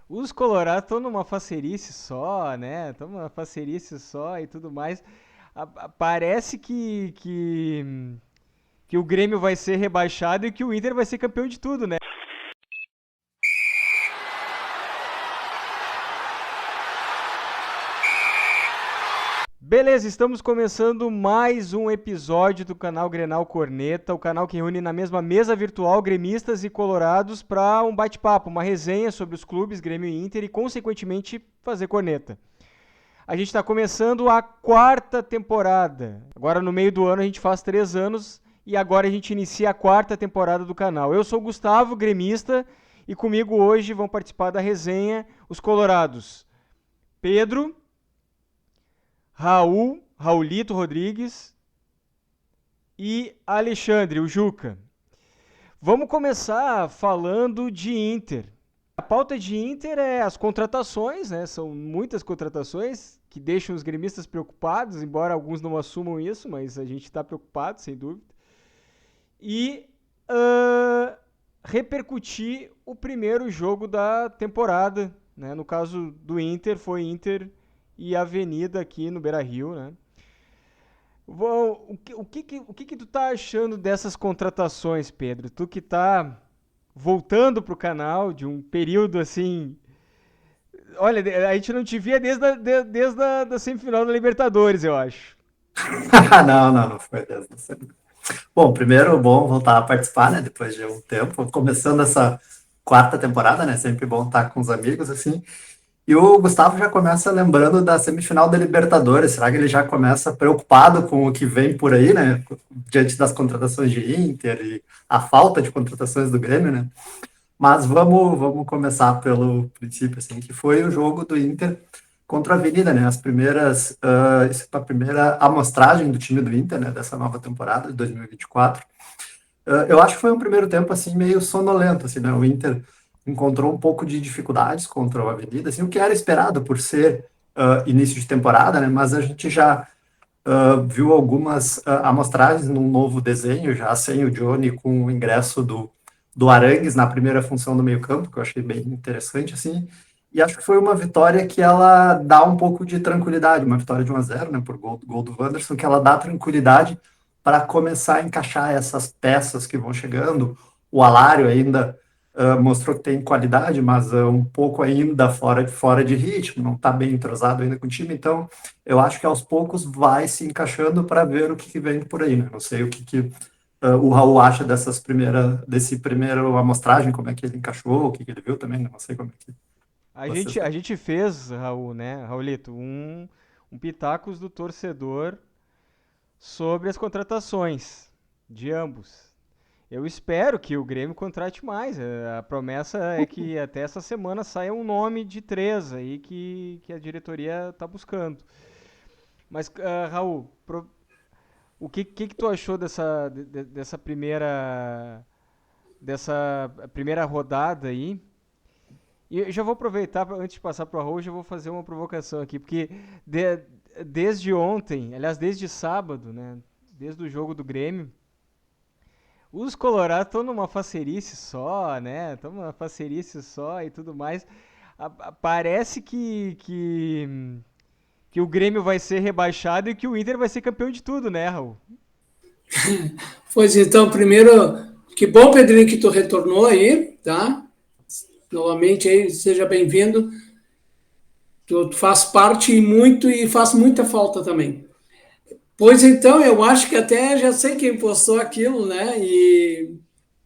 Os Colorados estão numa facerice só, né? Estão numa facerice só e tudo mais. Parece que o Grêmio vai ser rebaixado e que o Inter vai ser campeão de tudo, né? Beleza, estamos começando mais um episódio do canal Grenal Corneta, o canal que reúne na mesma mesa virtual gremistas e colorados para um bate-papo, uma resenha sobre os clubes Grêmio e Inter e, consequentemente, fazer corneta. A gente está começando a quarta temporada. Agora, no meio do ano, a gente faz 3 anos e agora a gente inicia a quarta temporada do canal. Eu sou o Gustavo, gremista, e comigo hoje vão participar da resenha os colorados Pedro, Raulito Rodrigues e Alexandre, o Juca. Vamos começar falando de Inter. A pauta de Inter é as contratações, né? São muitas contratações que deixam os gremistas preocupados, embora alguns não assumam isso, mas a gente está preocupado, sem dúvida. E repercutir o primeiro jogo da temporada, né? No caso do Inter, foi Inter e Avenida aqui no Beira-Rio, né? O que tu tá achando dessas contratações, Pedro? Tu que tá voltando pro canal de um período assim. Olha, a gente não te via desde a da semifinal da Libertadores, eu acho. Não foi dessa. Bom, primeiro, bom voltar a participar, né? Depois de um tempo, começando essa quarta temporada, né? Sempre bom estar com os amigos, assim. E o Gustavo já começa lembrando da semifinal da Libertadores. Será que ele já começa preocupado com o que vem por aí, né? Diante das contratações de Inter e a falta de contratações do Grêmio, né? Mas vamos começar pelo princípio, assim, que foi o jogo do Inter contra a Avenida, né? A primeira amostragem do time do Inter, né? Dessa nova temporada de 2024. Eu acho que foi um primeiro tempo, assim, meio sonolento, assim, né? O Inter encontrou um pouco de dificuldades contra o Avenida, assim, o que era esperado por ser início de temporada, né? Mas a gente já viu algumas amostragens num novo desenho, já sem o Johnny, com o ingresso do Arangues na primeira função do meio-campo, que eu achei bem interessante, assim. E acho que foi uma vitória que ela dá um pouco de tranquilidade, uma vitória de 1-0, né, por gol do Wanderson, que ela dá tranquilidade para começar a encaixar essas peças que vão chegando. O Alário ainda mostrou que tem qualidade, mas um pouco ainda fora de ritmo, não está bem entrosado ainda com o time, então eu acho que aos poucos vai se encaixando para ver o que vem por aí, né? Não sei o Raul acha desse primeiro amostragem, como é que ele encaixou, o que ele viu também, né? Não sei como é que A vocês gente, veem. a gente fez, Raul, né, Raulito, um pitacos do torcedor sobre as contratações de ambos. Eu espero que o Grêmio contrate mais. A promessa é que até essa semana saia um nome de três aí que a diretoria está buscando. Mas, Raul, o que tu achou dessa primeira rodada aí? E eu já vou aproveitar, antes de passar pro Raul, já vou fazer uma provocação aqui, porque de- desde ontem, aliás, desde sábado, né? Desde o jogo do Grêmio, os Colorados estão numa facerice só, né? Estão numa facerice só e tudo mais. Parece que o Grêmio vai ser rebaixado e que o Inter vai ser campeão de tudo, né, Raul? Pois então, primeiro, que bom, Pedrinho, que tu retornou aí, tá? Novamente aí, seja bem-vindo. Tu faz parte muito e faz muita falta também. Pois então, eu acho que até já sei quem postou aquilo, né? E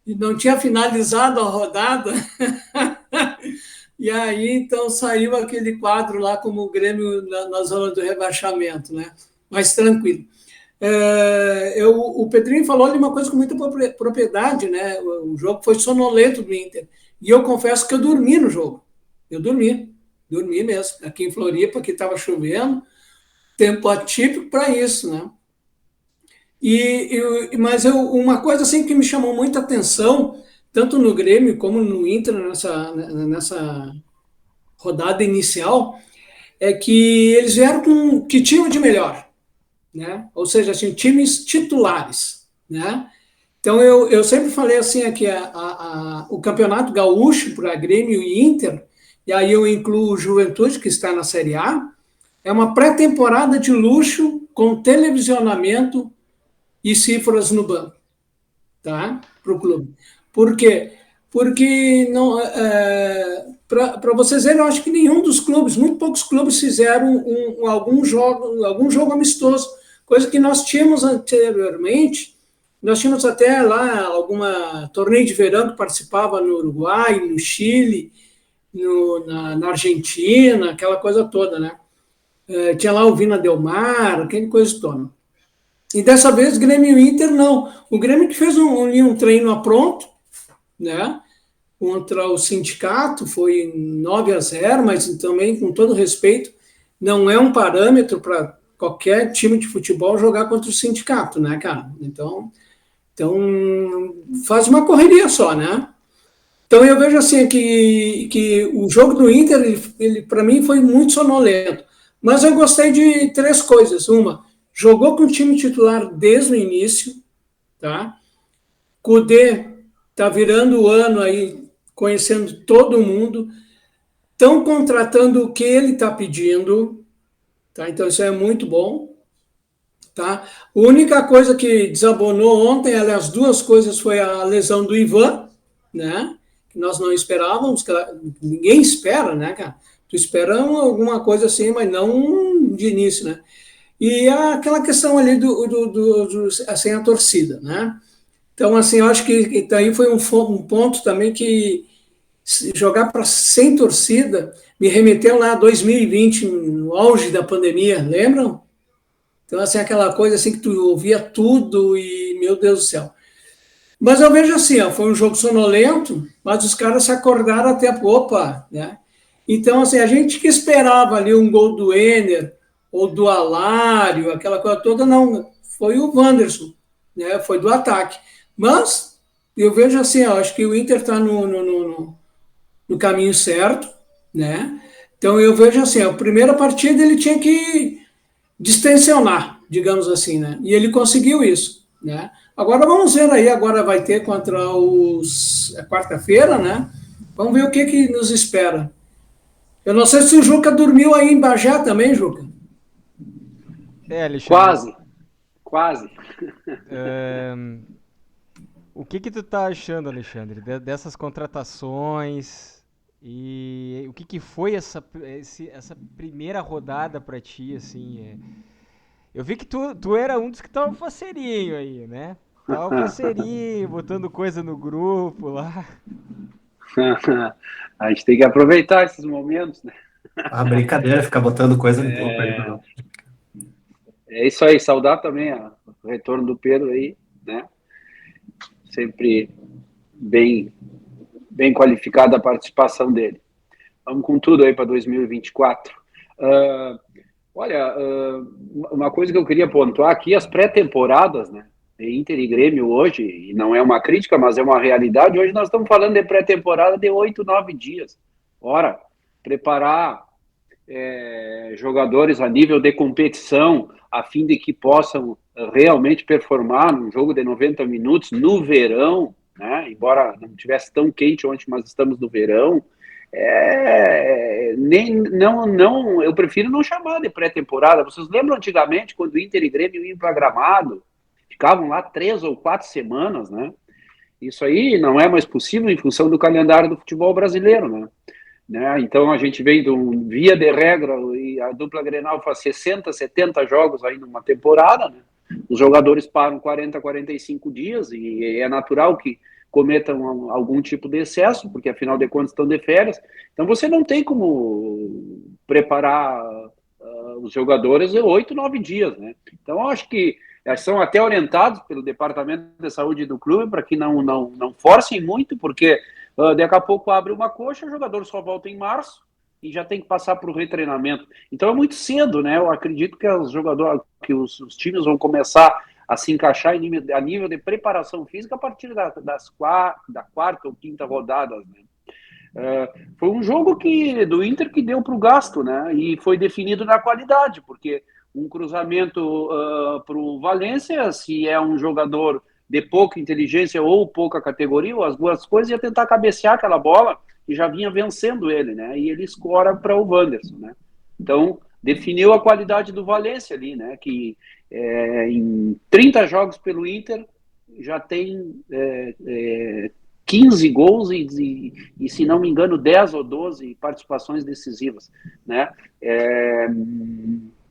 não tinha finalizado a rodada. E aí, então, saiu aquele quadro lá como o Grêmio na zona do rebaixamento, né? Mas tranquilo. O Pedrinho falou ali uma coisa com muita propriedade, né? O jogo foi sonolento do Inter. E eu confesso que eu dormi no jogo. Eu dormi mesmo. Aqui em Floripa, que estava chovendo, tempo atípico para isso, né? Uma coisa assim que me chamou muita atenção, tanto no Grêmio como no Inter, nessa rodada inicial, é que eles vieram com que time de melhor, né? Ou seja, assim, times titulares, né? Então eu sempre falei assim aqui o campeonato gaúcho para Grêmio e Inter e aí eu incluo o Juventude, que está na Série A, é uma pré-temporada de luxo com televisionamento e cifras no banco, tá? Para o clube. Por quê? Porque para vocês verem, eu acho que nenhum dos clubes, muito poucos clubes fizeram algum jogo amistoso, coisa que nós tínhamos anteriormente. Nós tínhamos até lá alguma torneio de verão que participava no Uruguai, no Chile, na Argentina, aquela coisa toda, né? Tinha lá o Vina Del Mar, aquele coisa toda. E dessa vez, Grêmio e Inter, não. O Grêmio que fez um treino a pronto, né? Contra o Sindicato, foi 9-0, mas também, com todo respeito, não é um parâmetro para qualquer time de futebol jogar contra o Sindicato, né, cara? Então faz uma correria só, né? Então eu vejo assim que o jogo do Inter, ele para mim foi muito sonolento. Mas eu gostei de 3 coisas. Uma, jogou com o time titular desde o início, tá? Kudê tá virando o ano aí, conhecendo todo mundo. Estão contratando o que ele está pedindo, tá? Então isso é muito bom. Tá? A única coisa que desabonou ontem, aliás, 2 coisas, foi a lesão do Ivan, né? Que nós não esperávamos, ninguém espera, né, cara? Tu espera alguma coisa assim, mas não de início, né? E aquela questão ali assim, a torcida, né? Então, assim, eu acho que daí foi um ponto também que jogar sem torcida me remeteu lá a 2020, no auge da pandemia, lembram? Então, assim, aquela coisa assim que tu ouvia tudo e, meu Deus do céu. Mas eu vejo assim, ó, foi um jogo sonolento, mas os caras se acordaram até, opa, né? Então, assim, a gente que esperava ali um gol do Enner ou do Alário, aquela coisa toda, não, foi o Wanderson, né? Foi do ataque. Mas eu vejo assim, ó, acho que o Inter está no caminho certo, né? Então eu vejo assim, a primeira partida ele tinha que distensionar, digamos assim, né? E ele conseguiu isso, né? Agora vamos ver aí, agora vai ter contra quarta-feira, né? Vamos ver o que nos espera. Eu não sei se o Juca dormiu aí em Bagé também, Juca. Alexandre. Quase. O que tu tá achando, Alexandre, dessas contratações e o que foi essa primeira rodada pra ti, assim? Eu vi que tu era um dos que tava faceirinho aí, né? Tava faceirinho, botando coisa no grupo lá. A gente tem que aproveitar esses momentos, né? A brincadeira, ficar botando coisa no grupo aí. É isso aí, saudar também o retorno do Pedro aí, né? Sempre bem qualificada a participação dele. Vamos com tudo aí para 2024. Olha, uma coisa que eu queria pontuar aqui, as pré-temporadas, né? Inter e Grêmio hoje, e não é uma crítica, mas é uma realidade, hoje nós estamos falando de pré-temporada de 8, 9 dias. Ora, preparar jogadores a nível de competição, a fim de que possam realmente performar num jogo de 90 minutos no verão, né? Embora não tivesse tão quente ontem, mas estamos no verão, eu prefiro não chamar de pré-temporada. Vocês lembram antigamente quando o Inter e Grêmio iam para Gramado, ficavam lá 3 ou 4 semanas, né? Isso aí não é mais possível em função do calendário do futebol brasileiro, né? Então a gente vem via de regra, e a dupla Grenal faz 60, 70 jogos aí numa temporada, né? Os jogadores param 40, 45 dias e é natural que cometam algum tipo de excesso, porque afinal de contas estão de férias. Então você não tem como preparar os jogadores em 8, 9 dias, né? Então eu acho que são até orientados pelo Departamento de Saúde do clube para que não forcem muito, porque daqui a pouco abre uma coxa, o jogador só volta em março e já tem que passar para o retreinamento. Então é muito cedo, né? Eu acredito que os times vão começar a se encaixar a nível de preparação física a partir da quarta ou quinta rodada, né? Foi um jogo do Inter que deu para o gasto, né? E foi definido na qualidade, porque um cruzamento para o Valência, se é um jogador de pouca inteligência ou pouca categoria, ou as duas coisas, ia tentar cabecear aquela bola e já vinha vencendo ele, né? E ele escora para o Wanderson, né? Então, definiu a qualidade do Valência ali, né? Que em 30 jogos pelo Inter já tem 15 gols e, se não me engano, 10 ou 12 participações decisivas, né?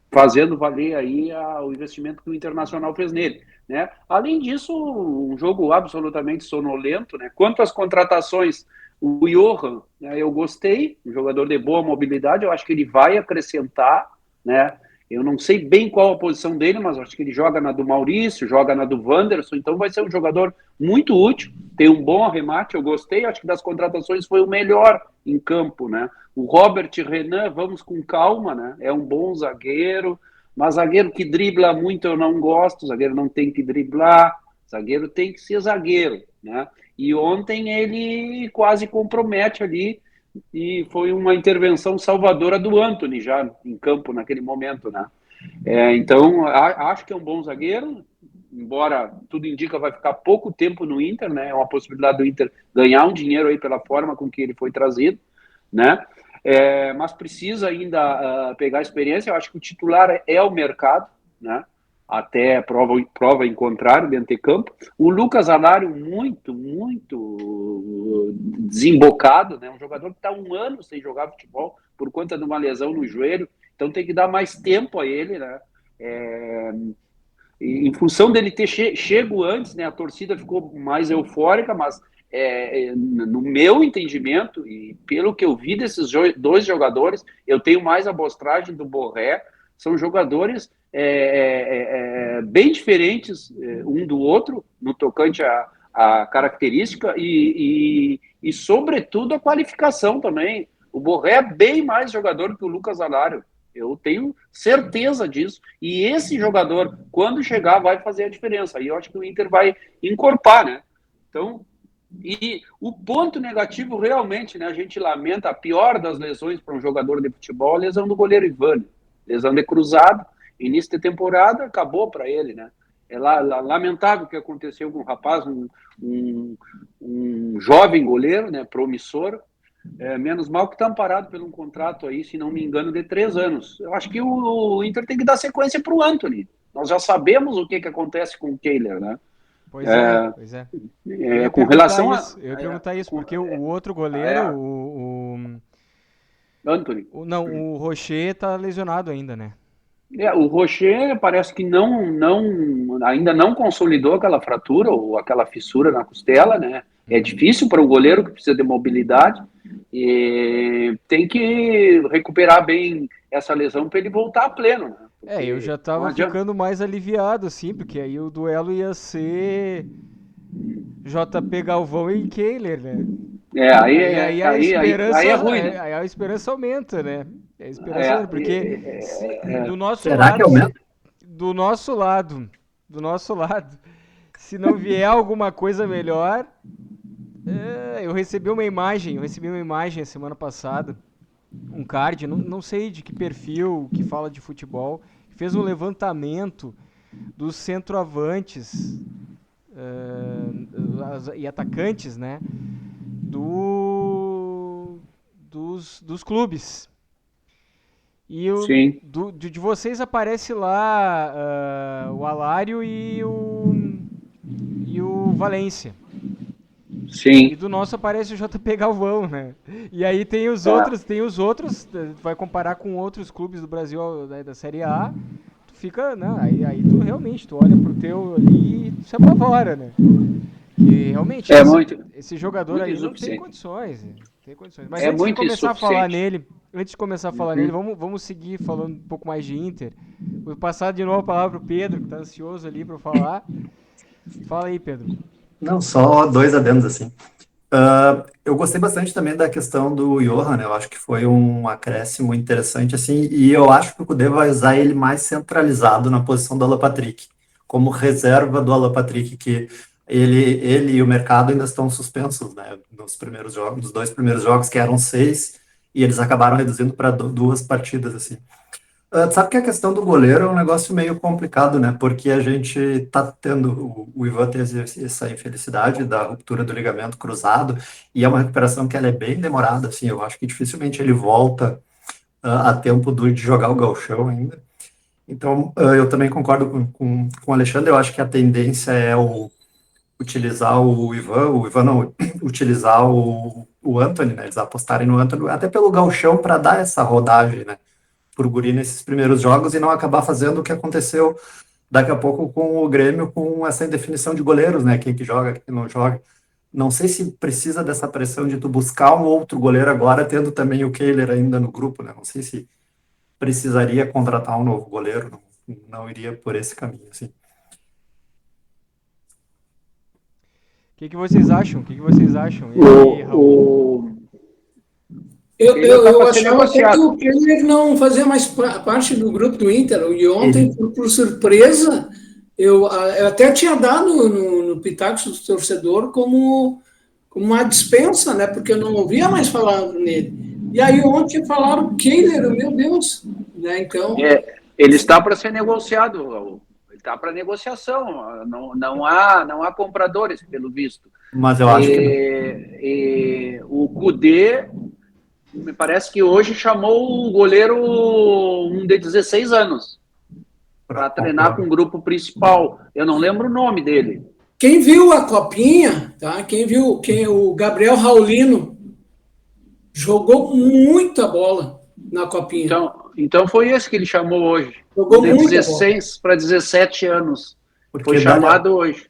Fazendo valer aí o investimento que o Internacional fez nele, né? Além disso, um jogo absolutamente sonolento, né? Quanto às contratações, o Johan, né, eu gostei, um jogador de boa mobilidade, eu acho que ele vai acrescentar, né? Eu não sei bem qual a posição dele, mas acho que ele joga na do Maurício, joga na do Wanderson, então vai ser um jogador muito útil, tem um bom arremate, eu gostei, acho que das contratações foi o melhor em campo, né? O Robert Renan, vamos com calma, né? É um bom zagueiro, mas zagueiro que dribla muito eu não gosto, zagueiro não tem que driblar, zagueiro tem que ser zagueiro, né? E ontem ele quase compromete ali, e foi uma intervenção salvadora do Antony já em campo naquele momento, né? Então, acho que é um bom zagueiro, embora tudo indica vai ficar pouco tempo no Inter, né? É uma possibilidade do Inter ganhar um dinheiro aí pela forma com que ele foi trazido, né? Mas precisa ainda pegar experiência. Eu acho que o titular é o mercado, né? Até prova em contrário dentro de campo. O Lucas Alário muito desembocado, né? Um jogador que está 1 ano sem jogar futebol por conta de uma lesão no joelho, então tem que dar mais tempo a ele, né? Em função dele ter chego antes, né? A torcida ficou mais eufórica, mas no meu entendimento e pelo que eu vi desses dois jogadores, eu tenho mais a amostragem do Borré. São jogadores bem diferentes um do outro no tocante à característica e sobretudo a qualificação também. O Borré é bem mais jogador que o Lucas Alário, eu tenho certeza disso, e esse jogador, quando chegar, vai fazer a diferença, e eu acho que o Inter vai encorpar, né? Então, e o ponto negativo realmente, né, a gente lamenta, a pior das lesões para um jogador de futebol, a lesão do goleiro Ivani, lesão de cruzado, início de temporada, acabou para ele, né? É lamentável o que aconteceu com um rapaz, um jovem goleiro, né, promissor, menos mal que está amparado por um contrato aí, se não me engano, de 3 anos. Eu acho que o Inter tem que dar sequência para o Antony. Nós já sabemos o que acontece com o Kehler, né? Pois é. Com relação eu ia perguntar isso, porque o outro goleiro, o Antony. O Rocher tá lesionado ainda, né? O Rocher parece que ainda não consolidou aquela fratura ou aquela fissura na costela, né? É difícil para o goleiro que precisa de mobilidade e tem que recuperar bem essa lesão para ele voltar a pleno, né? Eu já tava ficando mais aliviado, assim, porque aí o duelo ia ser JP Galvão e Kehler, né? Aí a esperança aumenta, né? A esperança aumenta, porque do nosso será lado, que aumenta? do nosso lado, se não vier alguma coisa melhor, eu recebi uma imagem a semana passada, um card, não sei de que perfil, que fala de futebol, fez um levantamento dos centroavantes e atacantes, né, dos clubes. E de vocês aparece lá o Alário e o Valência. Sim. E do nosso aparece o JP Galvão, né? E aí tem os outros, vai comparar com outros clubes do Brasil, né, da Série A, tu fica, não, aí tu realmente, tu olha pro teu ali e tu se apavora, né? Que realmente esse jogador aí não tem condições. Mas antes de começar a falar nele, vamos seguir falando um pouco mais de Inter. Vou passar de novo a palavra pro Pedro, que tá ansioso ali pra falar. Fala aí, Pedro. Não, só 2 adendos, assim. Eu gostei bastante também da questão do Johan, né? Eu acho que foi um acréscimo interessante, assim, e eu acho que o Kudê vai usar ele mais centralizado na posição do Alan Patrick, como reserva do Alan Patrick, que ele e o mercado ainda estão suspensos, né? Nos 2 primeiros jogos, que eram 6, e eles acabaram reduzindo para 2 partidas, assim. Sabe que a questão do goleiro é um negócio meio complicado, né? Porque a gente tá tendo, o Ivan teve essa infelicidade da ruptura do ligamento cruzado, e é uma recuperação que ela é bem demorada, assim, eu acho que dificilmente ele volta a tempo de jogar o gauchão ainda. Então, eu também concordo com o Alexandre, eu acho que a tendência é utilizar o Ivan não, utilizar o Anthony, né? Eles apostarem no Anthony, até pelo gauchão, para dar essa rodagem, né? Por guri nesses primeiros jogos e não acabar fazendo o que aconteceu daqui a pouco com o Grêmio, com essa indefinição de goleiros, né? Quem que joga, quem não joga. Não sei se precisa dessa pressão de tu buscar um outro goleiro agora, tendo também o Kehler ainda no grupo, né? Não sei se precisaria contratar um novo goleiro, não iria por esse caminho, assim. O que vocês acham? O que vocês acham? E aí, Raul? Eu achava até que o Kehler não fazia mais parte do grupo do Inter. E ontem, por surpresa, eu até tinha dado no Pitacos do torcedor como uma dispensa, né? Porque eu não ouvia mais falar nele. E aí ontem falaram Kehler, meu Deus. Né? Então... ele está para ser negociado, Raul. Ele está para negociação. Não há compradores, pelo visto. Mas eu acho que... o Kudê, me parece que hoje chamou o goleiro de 16 anos para treinar com o grupo principal. Eu não lembro o nome dele. Quem viu a copinha, tá? O Gabriel Raulino jogou muita bola na copinha. Então foi esse que ele chamou hoje. Jogou de 16 para 17 anos. Foi chamado hoje.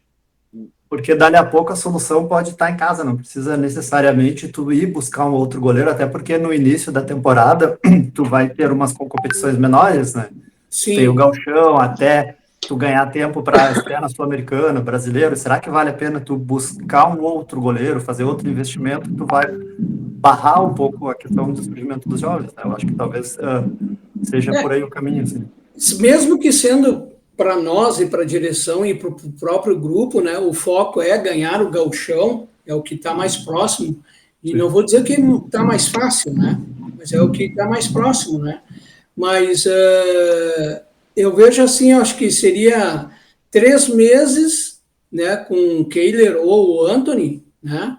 Porque dali a pouco a solução pode estar em casa, não precisa necessariamente tu ir buscar um outro goleiro, até porque no início da temporada tu vai ter umas competições menores, né? Sim. Tem o gauchão, até tu ganhar tempo para estrear na Sul-Americana, brasileiro. Será que vale a pena tu buscar um outro goleiro, fazer outro investimento? Tu vai barrar um pouco a questão do surgimento dos jovens, né? Eu acho que talvez seja por aí o caminho, assim. Mesmo que sendo para nós e para a direção e para o próprio grupo, né, o foco é ganhar o gauchão, é o que está mais próximo, e não vou dizer que está mais fácil, né, mas é o que está mais próximo, né, mas eu vejo assim, eu acho que seria 3 meses, né, com o Kehler ou o Anthony, né,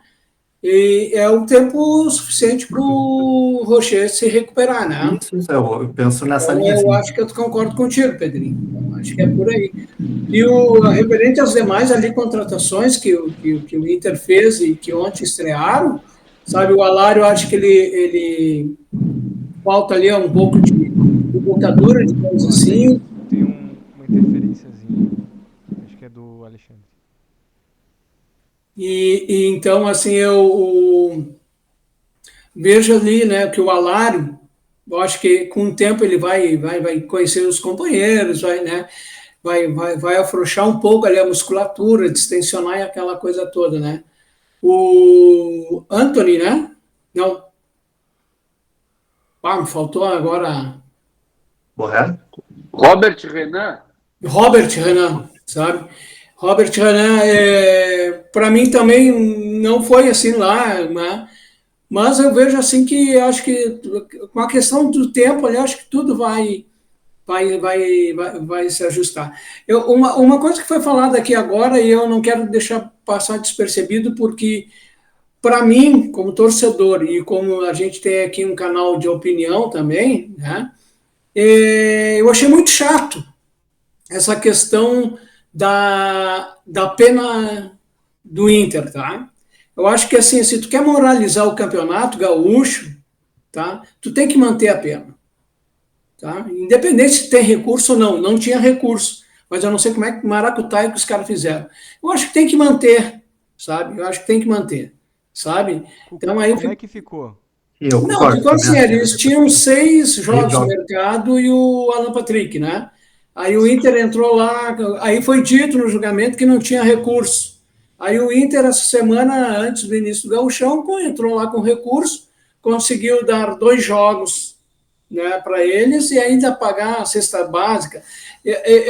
e é um tempo suficiente para o Rocher se recuperar, né? Isso, eu penso nessa então, linha. Eu assim. acho que eu concordo contigo, Pedrinho. Eu acho que é por aí. E referente às demais ali contratações que o Inter fez e que ontem estrearam, sabe, o Alário, eu acho que ele falta ali um pouco de botadura, digamos assim. Tem uma interferênciazinha. Acho que é do Alexandre. E então, assim, eu vejo ali, né, que o Alário, eu acho que com o tempo ele vai conhecer os companheiros, vai afrouxar um pouco ali a musculatura, distensionar e aquela coisa toda, né? O Anthony, né? Não. Me faltou agora... Borré? Robert Renan, sabe? Robert Renan, para mim também não foi assim lá, né? Mas eu vejo assim que acho que com a questão do tempo ali, acho que tudo vai se ajustar. Uma coisa que foi falada aqui agora, e eu não quero deixar passar despercebido, porque para mim, como torcedor, e como a gente tem aqui um canal de opinião também, né, eu achei muito chato essa questão da pena do Inter, tá? Eu acho que, assim, se tu quer moralizar o campeonato gaúcho, tá, tu tem que manter a pena. Tá? Independente se tem recurso ou não. Não tinha recurso. Mas eu não sei como é que maracutaia que os caras fizeram. Eu acho que tem que manter, sabe? Eu acho que tem que manter, sabe? Então, aí como é que ficou? Não, ficou assim, eles tinham 6 jogos no mercado e o Alan Patrick, né? Aí o Inter entrou lá, aí foi dito no julgamento que não tinha recurso. Aí o Inter, essa semana, antes do início do gauchão, entrou lá com recurso, conseguiu dar 2 jogos, né, para eles e ainda pagar a cesta básica.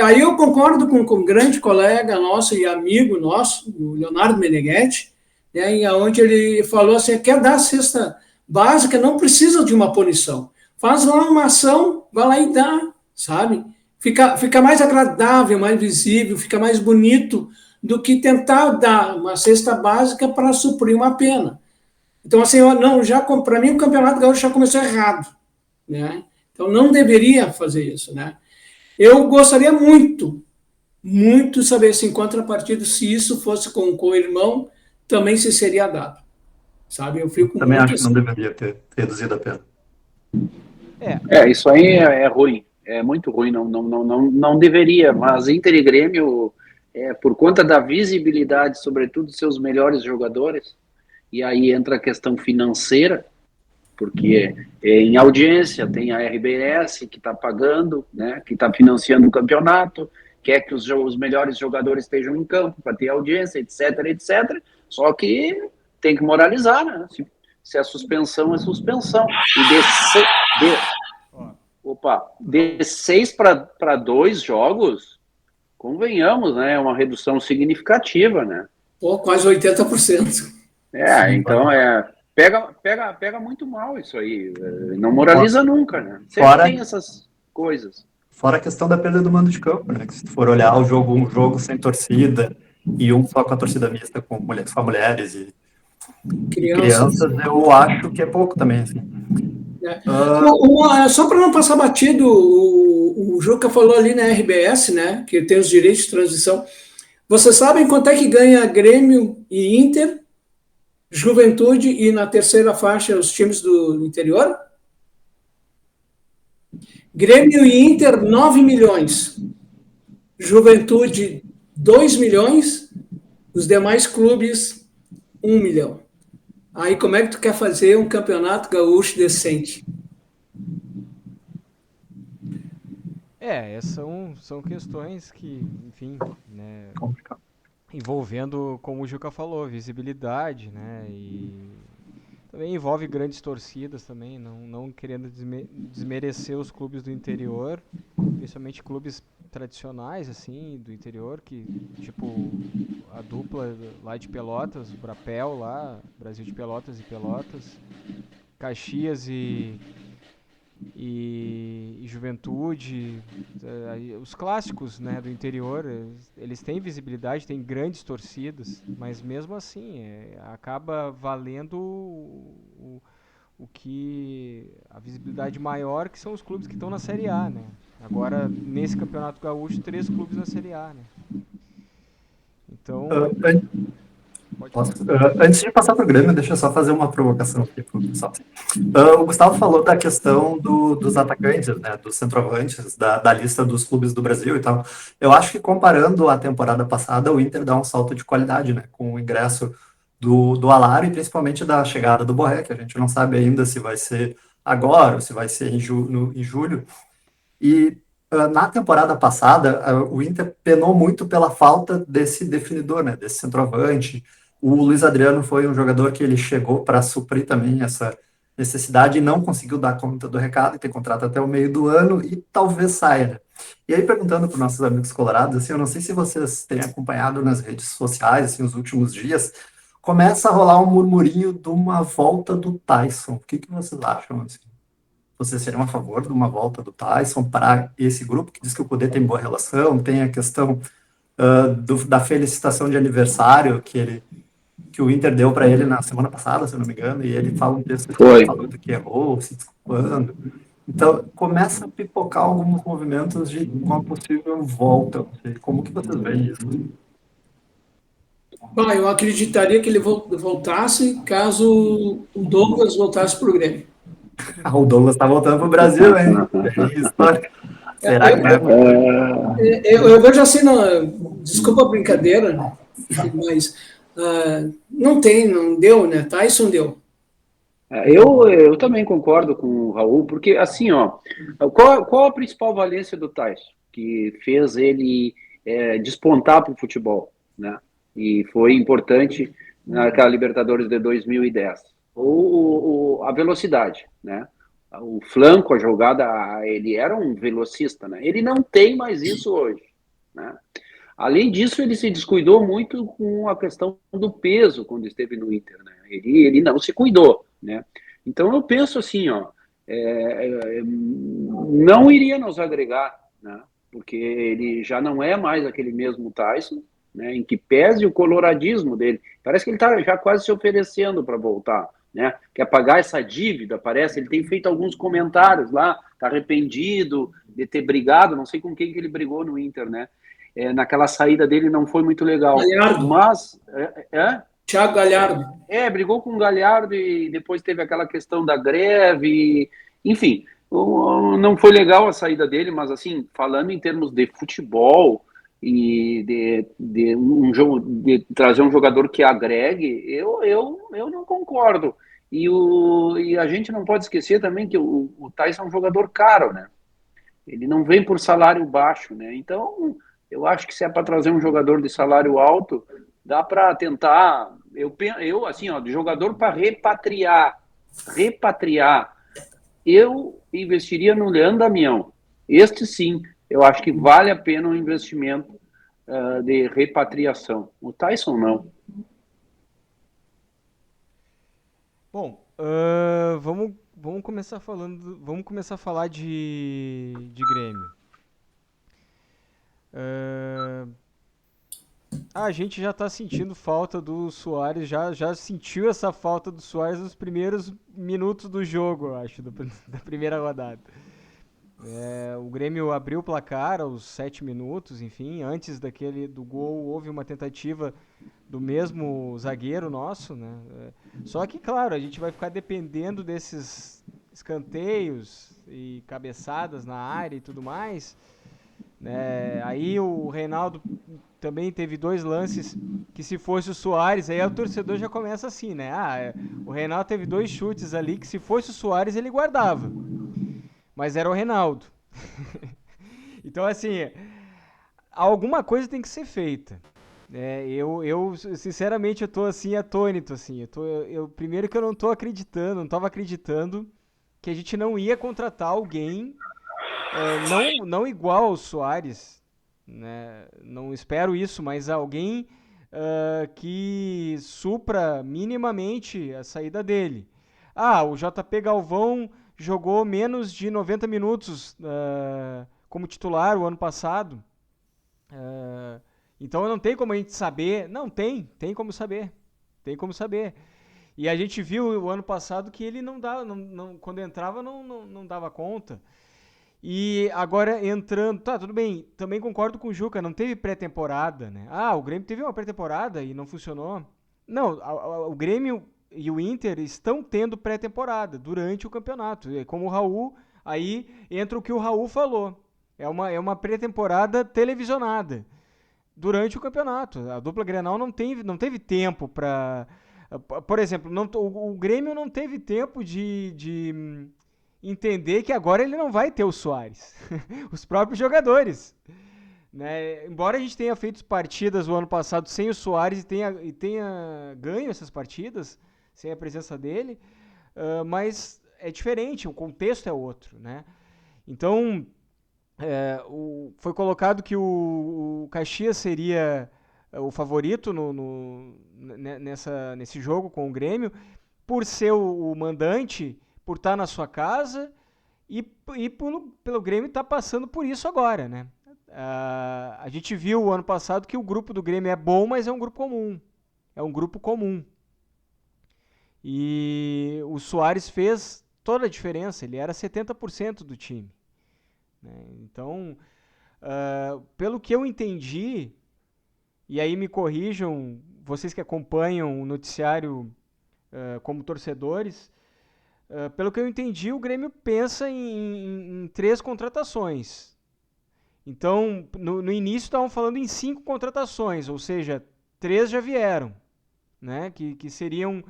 Aí eu concordo com um grande colega nosso e amigo nosso, o Leonardo Meneghetti, né, onde ele falou assim, quer dar cesta básica, não precisa de uma punição. Faz lá uma ação, vai lá e dá, sabe? Fica mais agradável, mais visível, fica mais bonito do que tentar dar uma cesta básica para suprir uma pena. Então, assim, para mim o Campeonato Gaúcho já começou errado, né? Então, não deveria fazer isso, né? Eu gostaria muito, muito saber se em contrapartida, se isso fosse com o co-irmão, também se seria dado, sabe? Eu fico Também muito acho que não assim. deveria ter reduzido a pena. Isso aí é ruim, é muito ruim, não deveria, mas Inter e Grêmio, por conta da visibilidade, sobretudo dos seus melhores jogadores, e aí entra a questão financeira, porque em audiência tem a RBS que está pagando, né, que está financiando o campeonato, quer que os melhores jogadores estejam em campo para ter audiência, etc, etc. Só que tem que moralizar, né? Se a suspensão é suspensão. De 6 para 2 jogos, convenhamos, né? É uma redução significativa, né? Pô, quase 80%. Sim, Então pega muito mal isso aí. Não moraliza nunca, né? Sempre fora, tem essas coisas. fora a questão da perda do mando de campo, né? Que se for olhar o jogo, um jogo sem torcida e um só com a torcida mista, com só mulheres e Crianças. crianças, eu acho que é pouco também, assim. Né? Só para não passar batido, o Juca falou ali na RBS, né, que tem os direitos de transmissão. Vocês sabem quanto é que ganha Grêmio e Inter, Juventude e na terceira faixa os times do interior? Grêmio e Inter, 9 milhões. Juventude, 2 milhões. Os demais clubes, 1 milhão. Aí como é que tu quer fazer um campeonato gaúcho decente? São questões que, enfim, né, Complicado. envolvendo, como o Juca falou, visibilidade, né, e também envolve grandes torcidas também, não querendo desmerecer os clubes do interior, principalmente clubes tradicionais, assim, do interior, que, tipo, a dupla lá de Pelotas, o Brapel lá, Brasil de Pelotas e Pelotas, Caxias e Juventude, os clássicos, né, do interior, eles têm visibilidade, têm grandes torcidas, mas mesmo assim acaba valendo o que a visibilidade maior, que são os clubes que estão na Série A, né? Agora, nesse Campeonato Gaúcho, 3 clubes na Série A, né? Então, pode falar. Antes de passar para o Grêmio, deixa eu só fazer uma provocação aqui para o pessoal. O Gustavo falou da questão dos atacantes, né, dos centroavantes, da lista dos clubes do Brasil e tal. Eu acho que comparando a temporada passada, o Inter dá um salto de qualidade, né, com o ingresso do Alário e principalmente da chegada do Borré, que a gente não sabe ainda se vai ser agora ou se vai ser em julho. E na temporada passada, o Inter penou muito pela falta desse definidor, né, desse centroavante. O Luiz Adriano foi um jogador que ele chegou para suprir também essa necessidade e não conseguiu dar conta do recado, e tem contrato até o meio do ano e talvez saia, né? E aí, perguntando para os nossos amigos colorados, assim, eu não sei se vocês têm acompanhado nas redes sociais, assim, os últimos dias, começa a rolar um murmurinho de uma volta do Tyson. O que vocês acham, assim? Vocês seriam a favor de uma volta do Tyson para esse grupo, que diz que o Cudê tem boa relação, tem a questão da felicitação de aniversário que o Inter deu para ele na semana passada, se eu não me engano, e ele fala um texto falando que errou, se desculpando. Então, começa a pipocar alguns movimentos de uma possível volta. Como que vocês veem isso? Eu acreditaria que ele voltasse caso o Douglas voltasse para o Grêmio. O Douglas está voltando para o Brasil, hein? Será que vai? Eu vejo assim, desculpa a brincadeira, mas não deu, né? Tyson deu. Eu também concordo com o Raul, porque assim, qual a principal valência do Tyson que fez ele despontar para o futebol, né? E foi importante naquela Libertadores de 2010. A velocidade, né? O flanco, a jogada, ele era um velocista, né? Ele não tem mais isso hoje, né? Além disso, ele se descuidou muito com a questão do peso quando esteve no Inter, né? Ele não se cuidou, né? Então eu penso assim, não iria nos agregar, né? Porque ele já não é mais aquele mesmo Tyson, né? Em que pese o coloradismo dele. Parece que ele está já quase se oferecendo para voltar, né? Quer pagar essa dívida, parece. Ele tem feito alguns comentários lá, está arrependido de ter brigado, não sei com quem que ele brigou no Inter, né? Naquela saída dele não foi muito legal. Galhardo. Mas... Thiago Galhardo. Brigou com o Galhardo e depois teve aquela questão da greve, enfim, não foi legal a saída dele, mas assim, falando em termos de futebol e de trazer um jogador que agregue, eu não concordo. E a gente não pode esquecer também que o Tyson é um jogador caro, né? Ele não vem por salário baixo, né? Então, eu acho que se é para trazer um jogador de salário alto, dá para tentar. Eu assim, ó, de jogador para repatriar, eu investiria no Leandro Damião. Este sim, eu acho que vale a pena um investimento de repatriação. O Tyson não. Bom, vamos começar falando, vamos começar a falar de Grêmio. A gente já tá sentindo falta do Suárez, já sentiu essa falta do Suárez nos primeiros minutos do jogo, eu acho, da primeira rodada. O Grêmio abriu o placar aos 7 minutos, enfim, antes do gol houve uma tentativa do mesmo zagueiro nosso, né? Só que, claro, a gente vai ficar dependendo desses escanteios e cabeçadas na área e tudo mais, né? Aí o Reinaldo também teve 2 lances que, se fosse o Suárez, aí o torcedor já começa assim, né? O Reinaldo teve 2 chutes ali que, se fosse o Suárez, ele guardava. Mas era o Reinaldo. Então, assim, alguma coisa tem que ser feita. Eu sinceramente, eu tô assim, atônito, assim. Primeiro que eu não tava acreditando que a gente não ia contratar alguém não igual ao Suárez, né? Não espero isso, mas alguém que supra minimamente a saída dele. O JP Galvão jogou menos de 90 minutos como titular o ano passado. Então não tem como a gente saber. Não, tem como saber. Tem como saber. E a gente viu o ano passado que ele não dava, quando entrava não dava conta. E agora entrando, tá, tudo bem, também concordo com o Juca, não teve pré-temporada, né? O Grêmio teve uma pré-temporada e não funcionou. Não, o Grêmio e o Inter estão tendo pré-temporada durante o campeonato. Como o Raul, aí entra o que o Raul falou. É uma pré-temporada televisionada durante o campeonato. A dupla Grenal não teve tempo para... Por exemplo, o Grêmio não teve tempo de entender que agora ele não vai ter o Suárez. Os próprios jogadores. Né? Embora a gente tenha feito partidas o ano passado sem o Suárez e tenha ganho essas partidas, sem a presença dele, mas é diferente, o contexto é outro. Né? Então, foi colocado que o Caxias seria o favorito nesse jogo com o Grêmio, por ser o mandante, por estar na sua casa e pelo Grêmio estar passando por isso agora, né? A gente viu o ano passado que o grupo do Grêmio é bom, mas é um grupo comum. É um grupo comum. E o Suárez fez toda a diferença, ele era 70% do time. Né? Então, pelo que eu entendi, e aí me corrijam, vocês que acompanham o noticiário como torcedores, pelo que eu entendi, o Grêmio pensa em 3 contratações. Então, no início estavam falando em 5 contratações, ou seja, 3 já vieram, né? Que seriam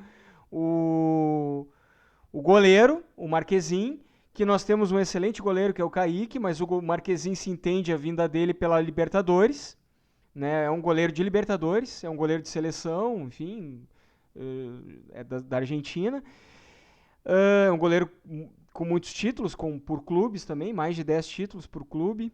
o goleiro, o Marquezin, que nós temos um excelente goleiro que é o Kaique, mas o Marquezin se entende a vinda dele pela Libertadores, né? É um goleiro de Libertadores, é um goleiro de seleção, enfim, é da Argentina. É um goleiro com muitos títulos, por clubes também, mais de 10 títulos por clube.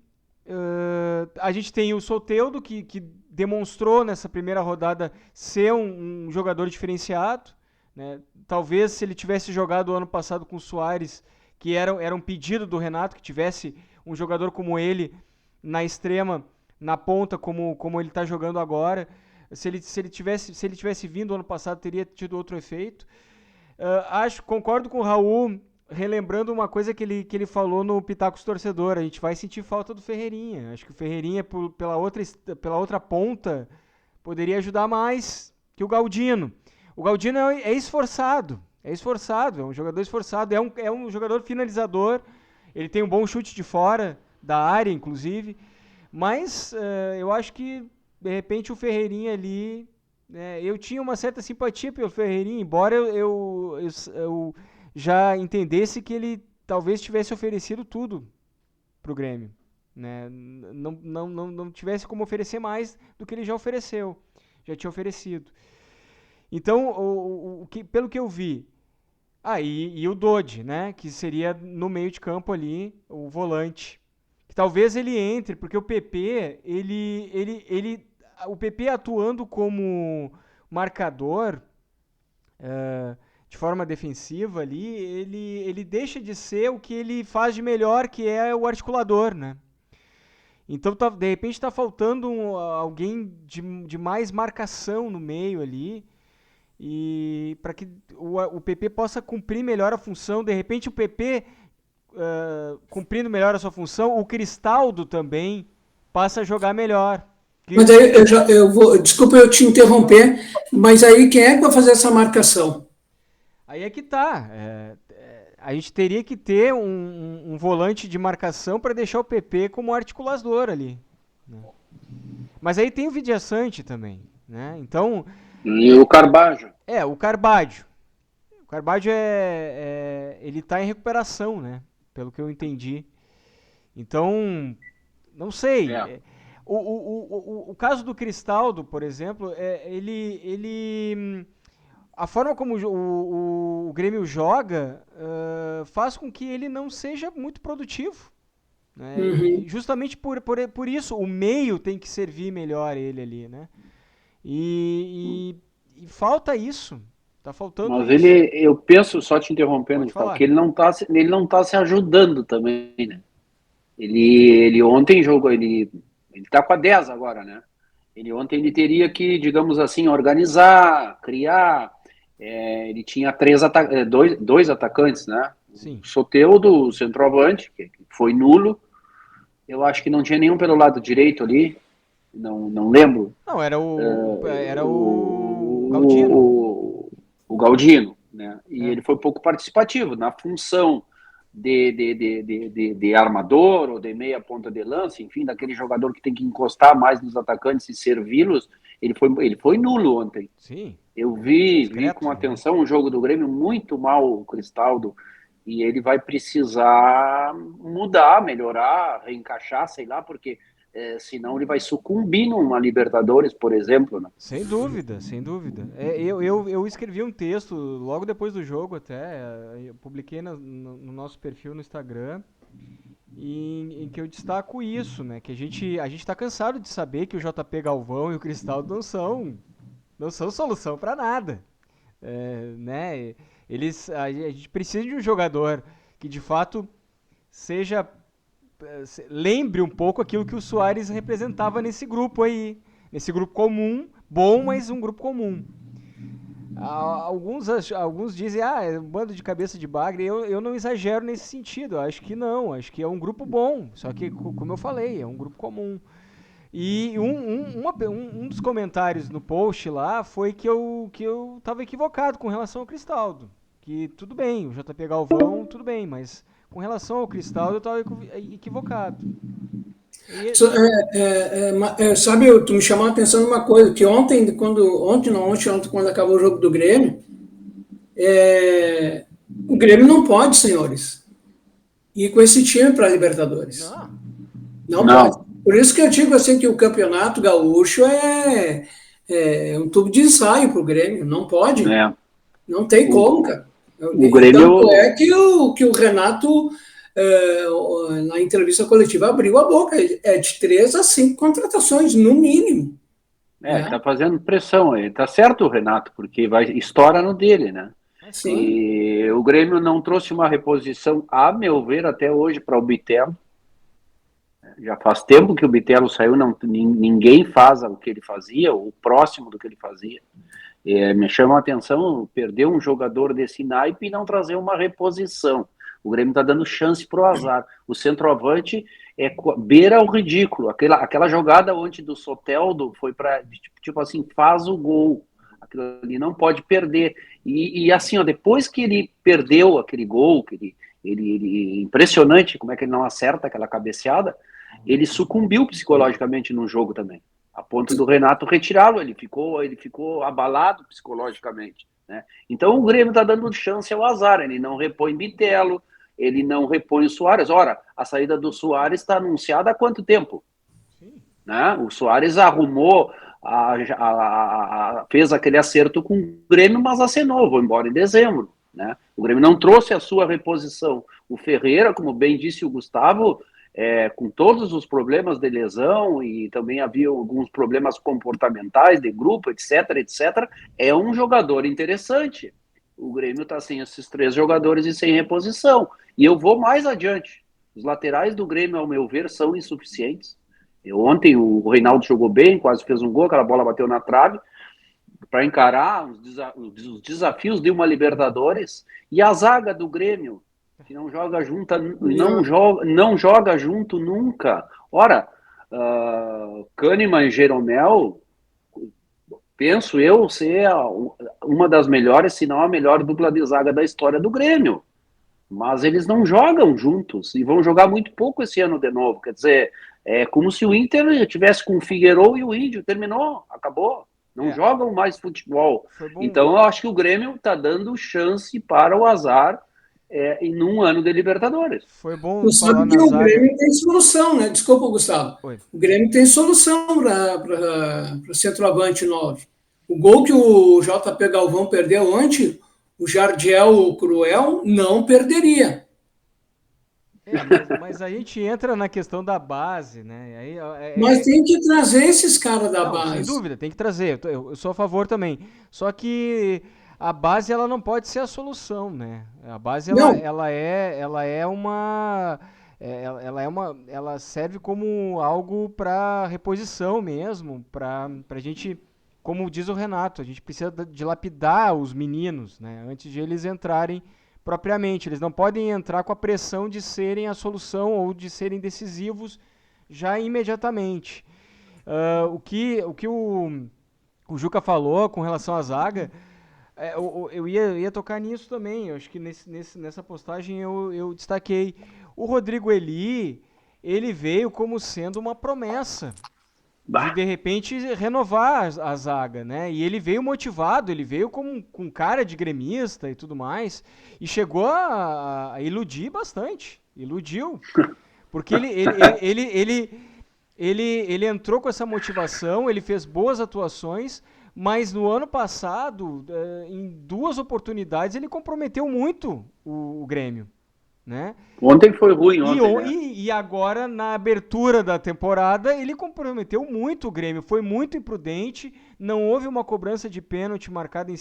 A gente tem o Soteldo, que demonstrou nessa primeira rodada ser um jogador diferenciado. Né? Talvez se ele tivesse jogado o ano passado com o Suárez, que era um pedido do Renato que tivesse um jogador como ele na extrema, na ponta, como ele está jogando agora. Se ele tivesse vindo ano passado, teria tido outro efeito. Concordo com o Raul, relembrando uma coisa que ele falou no Pitacos Torcedor. A gente vai sentir falta do Ferreirinha. Acho que o Ferreirinha, pela outra ponta, poderia ajudar mais que o Galdino. O Galdino é esforçado, é um jogador esforçado, é um jogador finalizador. Ele tem um bom chute de fora da área, inclusive. Mas eu acho que, de repente, o Ferreirinha ali... eu tinha uma certa simpatia pelo Ferreirinha, embora eu já entendesse que ele talvez tivesse oferecido tudo pro Grêmio. Né? Não tivesse como oferecer mais do que ele já ofereceu. Já tinha oferecido. Então, pelo que eu vi... e o Dodi, né? Que seria no meio de campo ali, o volante. Que talvez ele entre, porque o PP, o PP atuando como marcador de forma defensiva ali, ele deixa de ser o que ele faz de melhor, que é o articulador, né? Então, de repente, está faltando alguém de mais marcação no meio ali, e para que o PP possa cumprir melhor a função. De repente, o PP cumprindo melhor a sua função, o Cristaldo também passa a jogar melhor. Mas aí desculpa eu te interromper, mas aí quem é que vai fazer essa marcação? Aí é que tá. A gente teria que ter um volante de marcação para deixar o PP como articulador ali. Né? Mas aí tem o Vidiaçante também, né? Então... E o Carbajo. O Carbajo. O Carbajo ele tá em recuperação, né? Pelo que eu entendi. Então, não sei. O caso do Cristaldo, por exemplo, a forma como o Grêmio joga faz com que ele não seja muito produtivo. Né? Uhum. Justamente por isso, o meio tem que servir melhor ele ali, né? E falta isso. Tá faltando Mas isso. eu penso, só te interrompendo, que ele não tá se ajudando também, né? Ele ontem jogou, ele tá com a 10 agora, né? Ontem ele teria que, digamos assim, organizar, criar. Ele tinha dois atacantes, né? Sim. O Soteldo, o centroavante, que foi nulo. Eu acho que não tinha nenhum pelo lado direito ali. Não lembro. Não, era o Galdino. O Galdino, né? E ele foi pouco participativo na função de armador ou de meia ponta de lança, enfim, daquele jogador que tem que encostar mais nos atacantes e servi-los. Ele foi nulo ontem. Sim. Eu vi com atenção o jogo do Grêmio, muito mal o Cristaldo, e ele vai precisar mudar, melhorar, reencaixar, sei lá, porque senão ele vai sucumbir numa Libertadores, por exemplo. Né? Sem dúvida, sem dúvida. Eu escrevi um texto logo depois do jogo até, eu publiquei no nosso perfil no Instagram, em que eu destaco isso, né? Que a gente está cansado de saber que o JP Galvão e o Cristaldo não são solução para nada. Né? A gente precisa de um jogador que de fato lembre um pouco aquilo que o Soares representava nesse grupo aí. Nesse grupo comum, bom, mas um grupo comum. Alguns dizem, é um bando de cabeça de bagre. Eu não exagero nesse sentido. Eu acho que não. Acho que é um grupo bom. Só que, como eu falei, é um grupo comum. E um dos comentários no post lá foi que eu estava equivocado com relação ao Cristaldo. Que tudo bem, o JP Galvão, tudo bem, mas com relação ao Cristaldo eu estava equivocado. Sabe, tu me chamou a atenção numa coisa, que ontem, quando acabou o jogo do Grêmio, o Grêmio não pode, senhores, ir com esse time para a Libertadores. Não pode. Por isso que eu digo assim que o Campeonato Gaúcho é um tubo de ensaio para o Grêmio. Não pode. Não tem como, cara. O Grêmio... Tanto é que o Renato, na entrevista coletiva, abriu a boca. É de 3 a 5 contratações, no mínimo. Tá fazendo pressão aí. Tá certo o Renato, porque estoura no dele, né? Sim. E o Grêmio não trouxe uma reposição, a meu ver, até hoje para o Bitelo. Já faz tempo que o Bitelo saiu, ninguém faz o que ele fazia, o próximo do que ele fazia. Me chama a atenção perder um jogador desse naipe e não trazer uma reposição. O Grêmio está dando chance para o azar. O centroavante beira o ridículo. Aquela jogada onde do Soteldo foi para, tipo assim, faz o gol. Aquilo ali não pode perder. E assim, ó, depois que ele perdeu aquele gol, que ele impressionante como é que ele não acerta aquela cabeceada, ele sucumbiu psicologicamente no jogo também, a ponto do Renato retirá-lo. Ele ficou abalado psicologicamente, né? Então o Grêmio está dando chance ao azar. Ele não repõe Bitelo, ele não repõe o Soares. Ora, a saída do Soares está anunciada há quanto tempo? Né? O Soares arrumou, fez aquele acerto com o Grêmio, mas acenou, vou embora em dezembro. Né? O Grêmio não trouxe a sua reposição. O Ferreira, como bem disse o Gustavo, com todos os problemas de lesão e também havia alguns problemas comportamentais de grupo, etc, é um jogador interessante. O Grêmio está sem esses 3 jogadores e sem reposição. E eu vou mais adiante. Os laterais do Grêmio, ao meu ver, são insuficientes. Ontem o Reinaldo jogou bem, quase fez um gol, aquela bola bateu na trave, para encarar os desafios de uma Libertadores. E a zaga do Grêmio, que não joga junto, não joga junto nunca. Ora, Kahneman e Jeromel, penso eu ser uma das melhores, se não a melhor dupla de zaga da história do Grêmio. Mas eles não jogam juntos e vão jogar muito pouco esse ano de novo. Quer dizer, é como se o Inter tivesse com o Figueiredo e o Índio. Terminou, acabou. Não jogam mais futebol. Então eu acho que o Grêmio está dando chance para o azar em um ano de Libertadores. Foi bom Tu sabe que o Grêmio tem solução, né? Desculpa, Gustavo. Oi. O Grêmio tem solução para o centroavante 9. O gol que o JP Galvão perdeu ontem, o Jardiel Cruel não perderia. Mas a gente entra na questão da base, né? Aí, mas tem que trazer esses caras da base. Sem dúvida, tem que trazer. Eu sou a favor também. Só que a base ela não pode ser a solução, né? A base ela serve como algo para reposição mesmo, para a gente, como diz o Renato, a gente precisa dilapidar os meninos, né? Antes de eles entrarem propriamente. Eles não podem entrar com a pressão de serem a solução ou de serem decisivos já imediatamente. O que o Juca falou com relação à zaga, eu ia tocar nisso também. Eu acho que nessa postagem eu destaquei. O Rodrigo Eli, ele veio como sendo uma promessa de repente renovar a zaga, né? E ele veio motivado, ele veio com cara de gremista e tudo mais, e chegou a iludir bastante, iludiu, porque ele entrou com essa motivação, ele fez boas atuações, mas no ano passado, em 2 oportunidades, ele comprometeu muito o Grêmio. Né? Ontem foi ruim. Né? E agora, na abertura da temporada, ele comprometeu muito o Grêmio, foi muito imprudente, não houve uma cobrança de pênalti marcada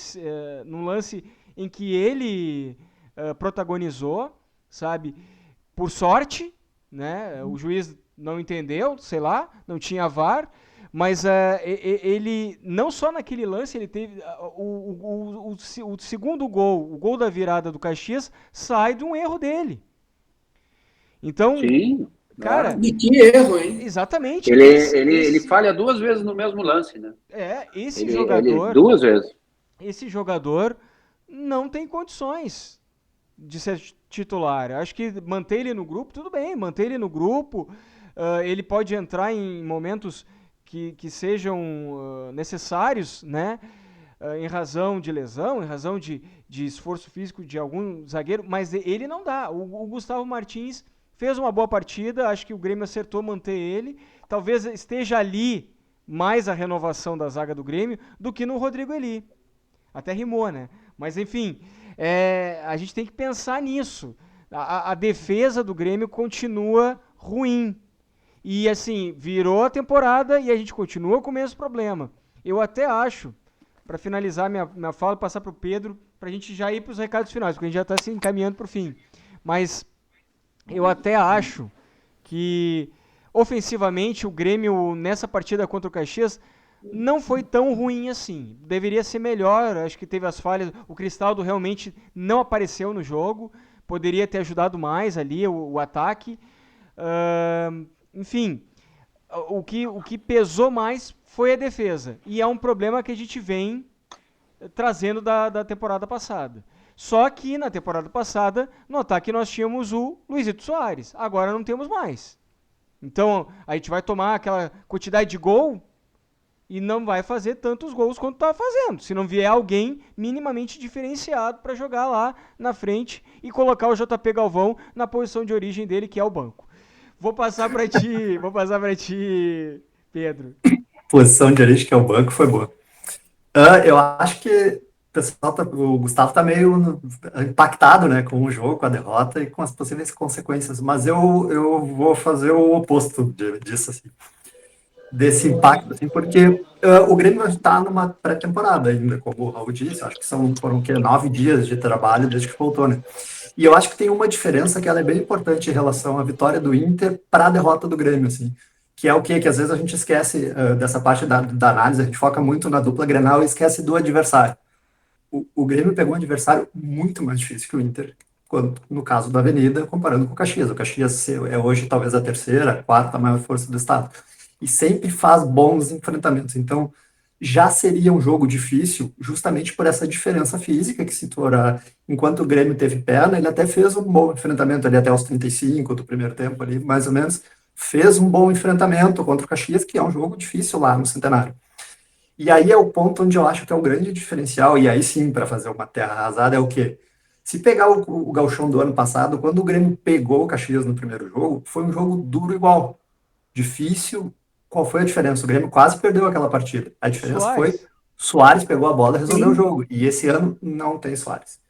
num lance em que ele protagonizou, sabe? Por sorte, né? O juiz não entendeu, sei lá, não tinha VAR, mas ele, não só naquele lance, ele teve o segundo gol, o gol da virada do Caxias, sai de um erro dele. Então, sim, cara... E que erro, hein? Exatamente. Ele falha 2 vezes no mesmo lance, né? Esse jogador... 2 vezes. Esse jogador não tem condições de ser titular. Acho que manter ele no grupo, tudo bem, manter ele no grupo, ele pode entrar em momentos que sejam necessários, né? Em razão de lesão, em razão de esforço físico de algum zagueiro, mas ele não dá. O Gustavo Martins fez uma boa partida, acho que o Grêmio acertou manter ele. Talvez esteja ali mais a renovação da zaga do Grêmio do que no Rodrigo Eli. Até rimou, né? Mas enfim, a gente tem que pensar nisso. A defesa do Grêmio continua ruim. E assim, virou a temporada e a gente continua com o mesmo problema. Eu até acho, para finalizar minha fala, passar para o Pedro, para a gente já ir para os recados finais, porque a gente já está se encaminhando para o fim. Mas eu até acho que ofensivamente o Grêmio nessa partida contra o Caxias não foi tão ruim assim. Deveria ser melhor, acho que teve as falhas. O Cristaldo realmente não apareceu no jogo, poderia ter ajudado mais ali o ataque. Enfim, o que pesou mais foi a defesa. E é um problema que a gente vem trazendo da temporada passada. Só que na temporada passada, no ataque nós tínhamos o Luizito Soares. Agora não temos mais. Então a gente vai tomar aquela quantidade de gol e não vai fazer tantos gols quanto está fazendo. Se não vier alguém minimamente diferenciado para jogar lá na frente e colocar o JP Galvão na posição de origem dele, que é o banco. Vou passar para ti, Pedro. Posição de origem, que é o banco, foi boa. Eu acho que o Gustavo tá meio impactado, né, com o jogo, com a derrota e com as possíveis consequências, mas eu vou fazer o oposto disso, assim, desse impacto, assim, porque o Grêmio está numa pré-temporada ainda, como o Raul disse, acho que foram 9 dias de trabalho desde que voltou, né, e eu acho que tem uma diferença que ela é bem importante em relação à vitória do Inter para a derrota do Grêmio, assim, que é o quê? Que às vezes a gente esquece dessa parte da análise, a gente foca muito na dupla Grenal e esquece do adversário. O Grêmio pegou um adversário muito mais difícil que o Inter, no caso da Avenida, comparando com o Caxias. O Caxias é hoje talvez a terceira, a quarta maior força do estado. E sempre faz bons enfrentamentos. Então, já seria um jogo difícil, justamente por essa diferença física que se torna. Enquanto o Grêmio teve perna, ele até fez um bom enfrentamento ali até os 35 do primeiro tempo, ali, mais ou menos. Fez um bom enfrentamento contra o Caxias, que é um jogo difícil lá no Centenário. E aí é o ponto onde eu acho que é o grande diferencial, e aí sim, para fazer uma terra arrasada, é o quê? Se pegar o gauchão do ano passado, quando o Grêmio pegou o Caxias no primeiro jogo, foi um jogo duro igual. Difícil. Qual foi a diferença? O Grêmio quase perdeu aquela partida. A diferença foi Soares pegou a bola e resolveu o jogo. E esse ano não tem Soares.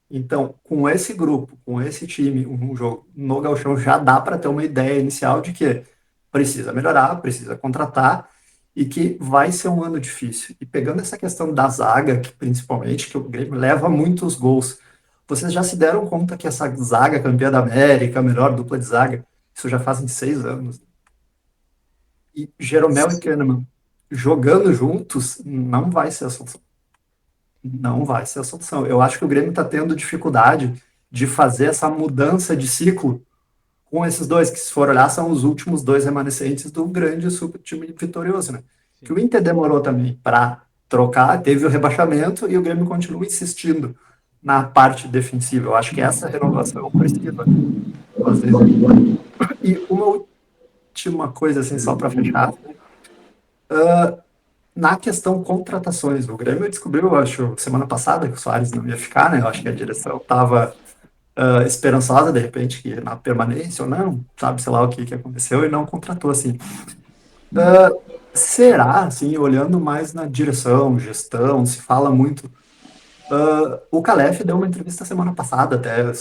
Então, com esse grupo, com esse time, um jogo no gauchão já dá para ter uma ideia inicial de que precisa melhorar, precisa contratar, e que vai ser um ano difícil. E pegando essa questão da zaga, que principalmente, que o Grêmio leva muitos gols, vocês já se deram conta que essa zaga campeã da América, a melhor dupla de zaga, isso já fazem 6 anos. E Jeromel e Kahneman jogando juntos não vai ser a solução. Não vai ser a solução. Eu acho que o Grêmio está tendo dificuldade de fazer essa mudança de ciclo com esses dois, que se for olhar, são os últimos dois remanescentes do grande super time vitorioso, né? Sim. Que o Inter demorou também para trocar, teve o rebaixamento e o Grêmio continua insistindo na parte defensiva. Eu acho que essa renovação precisa fazer. E uma última coisa, assim, só para fechar, na questão contratações, o Grêmio descobriu, eu acho, semana passada que o Soares não ia ficar, né? Eu acho que a direção estava esperançosa, de repente, que na permanência ou não, sabe, sei lá o que aconteceu, e não contratou, assim. Será, assim, olhando mais na direção, gestão, se fala muito. O Calef deu uma entrevista semana passada até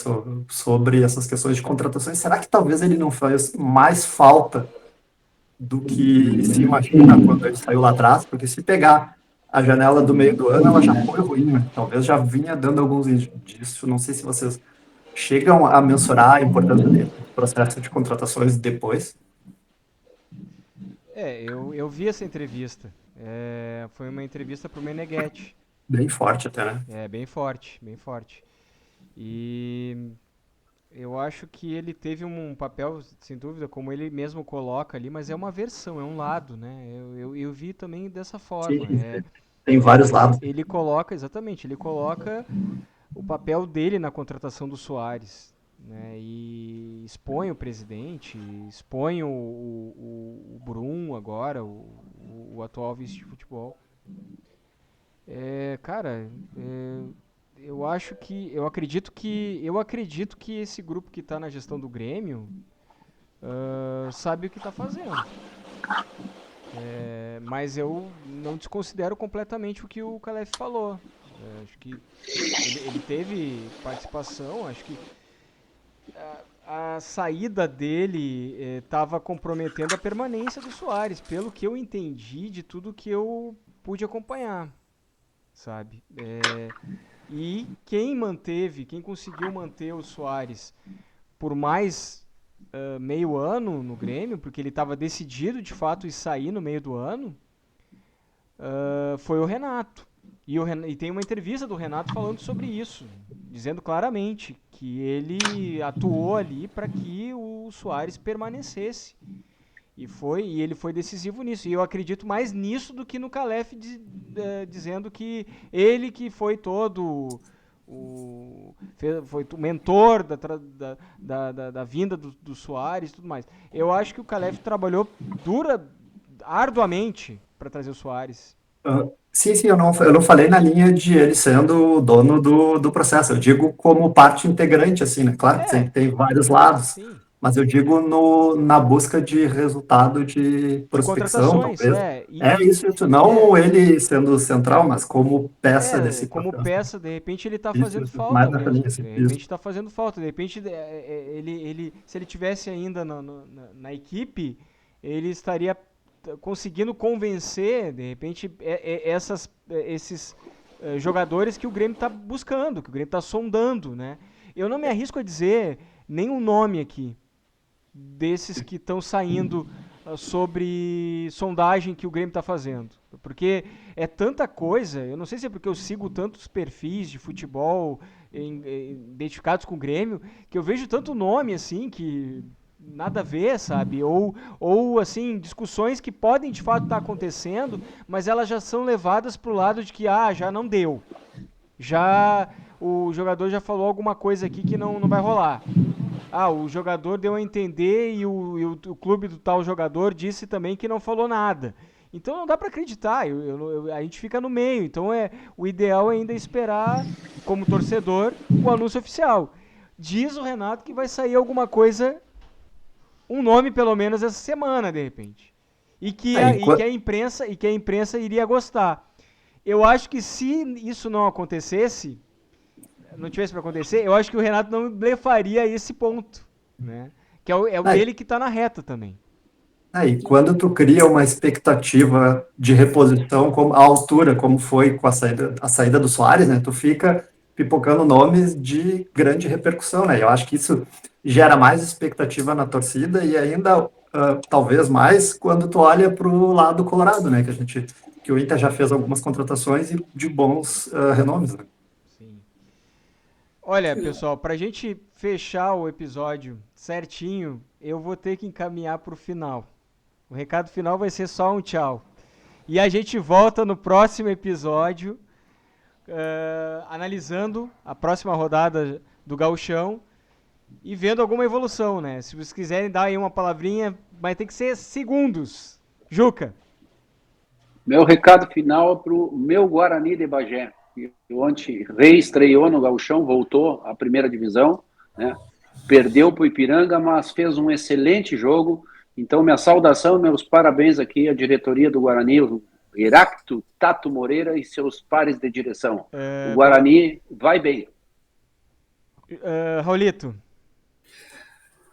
sobre essas questões de contratações. Será que talvez ele não faz mais falta do que se imagina quando ele saiu lá atrás? Porque se pegar a janela do meio do ano, ela já foi ruim, né? Talvez já vinha dando alguns indícios. Não sei se vocês chegam a mensurar a importância dele no processo de contratações depois. Eu vi essa entrevista. Foi uma entrevista para o Meneghetti. Bem forte até, né? Bem forte, bem forte. E eu acho que ele teve um papel, sem dúvida, como ele mesmo coloca ali, mas é uma versão, é um lado, né? Eu vi também dessa forma. Sim, tem vários lados. Ele coloca, exatamente, ele coloca o papel dele na contratação do Soares, né? E expõe o presidente, expõe o Brum agora, o atual vice de futebol. Cara, eu acredito que esse grupo que está na gestão do Grêmio sabe o que está fazendo. Mas eu não desconsidero completamente o que o Calef falou. Acho que ele teve participação, acho que a saída dele estava comprometendo a permanência do Soares, pelo que eu entendi de tudo que eu pude acompanhar. sabe? E quem conseguiu manter o Soares por mais meio ano no Grêmio, porque ele estava decidido de fato em sair no meio do ano, foi o Renato. E tem uma entrevista do Renato falando sobre isso, dizendo claramente que ele atuou ali para que o Soares permanecesse. E ele foi decisivo nisso. E eu acredito mais nisso do que no Calef dizendo que ele que foi todo foi o mentor da vinda do Soares e tudo mais. Eu acho que o Calef trabalhou arduamente para trazer o Soares. Sim, eu não falei na linha de ele sendo o dono do processo, eu digo como parte integrante, assim, né? Claro que sempre tem vários lados, Sim. mas eu digo na busca de resultado de De prospecção, contratações, talvez. Isso, não ele sendo central, mas como peça desse como processo. peça, de repente ele está Isso, fazendo isso, falta mais nessa mesmo. linha, assim, De repente isso. está fazendo falta. De repente, se ele tivesse ainda na equipe, ele estaria conseguindo convencer, de repente, esses jogadores que o Grêmio está buscando, que o Grêmio está sondando, né? Eu não me arrisco a dizer nenhum nome aqui desses que estão saindo sobre sondagem que o Grêmio está fazendo. Porque é tanta coisa, eu não sei se é porque eu sigo tantos perfis de futebol identificados com o Grêmio, que eu vejo tanto nome assim que nada a ver, sabe? Ou assim, discussões que podem de fato estar acontecendo, mas elas já são levadas para o lado de que já não deu. O jogador já falou alguma coisa aqui que não vai rolar. O jogador deu a entender e o clube do tal jogador disse também que não falou nada. Então não dá para acreditar, a gente fica no meio. Então o ideal é ainda esperar, como torcedor, o anúncio oficial. Diz o Renato que vai sair alguma coisa, um nome pelo menos essa semana, de repente. E que a imprensa iria gostar. Eu acho que se isso não acontecesse, não tivesse para acontecer, eu acho que o Renato não blefaria esse ponto, né? Que é o dele que está na reta também. E quando tu cria uma expectativa de reposição à altura, como foi com a saída do Soares, né? Tu fica pipocando nomes de grande repercussão, né? Eu acho que isso gera mais expectativa na torcida e ainda talvez mais quando tu olha para o lado colorado, né? Que o Inter já fez algumas contratações e de bons renomes, né? Sim. Olha, pessoal, para a gente fechar o episódio certinho, eu vou ter que encaminhar para o final. O recado final vai ser só um tchau. E a gente volta no próximo episódio, analisando a próxima rodada do Gauchão e vendo alguma evolução, né? Se vocês quiserem dar aí uma palavrinha, vai ter que ser segundos. Juca. Meu recado final é pro meu Guarani de Bagé. Ontem reestreou no Gauchão, voltou à primeira divisão, né? Perdeu para o Ipiranga, mas fez um excelente jogo. Então, minha saudação, meus parabéns aqui à diretoria do Guarani, o Heráclito Tato Moreira e seus pares de direção. O Guarani vai bem. Raulito.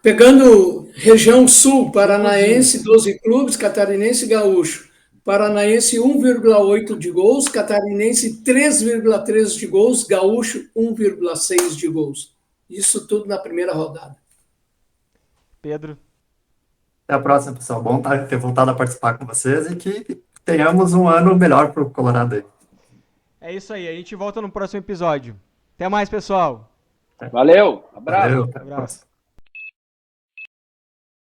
Pegando região sul, paranaense, 12 clubes, catarinense e gaúcho. Paranaense 1,8 de gols, catarinense 3,3 de gols, gaúcho 1,6 de gols. Isso tudo na primeira rodada. Pedro. Até a próxima, pessoal. Bom ter voltado a participar com vocês e que tenhamos um ano melhor para o Colorado aí. É isso aí, a gente volta no próximo episódio. Até mais, pessoal. Valeu, abraço. Valeu, até a próxima.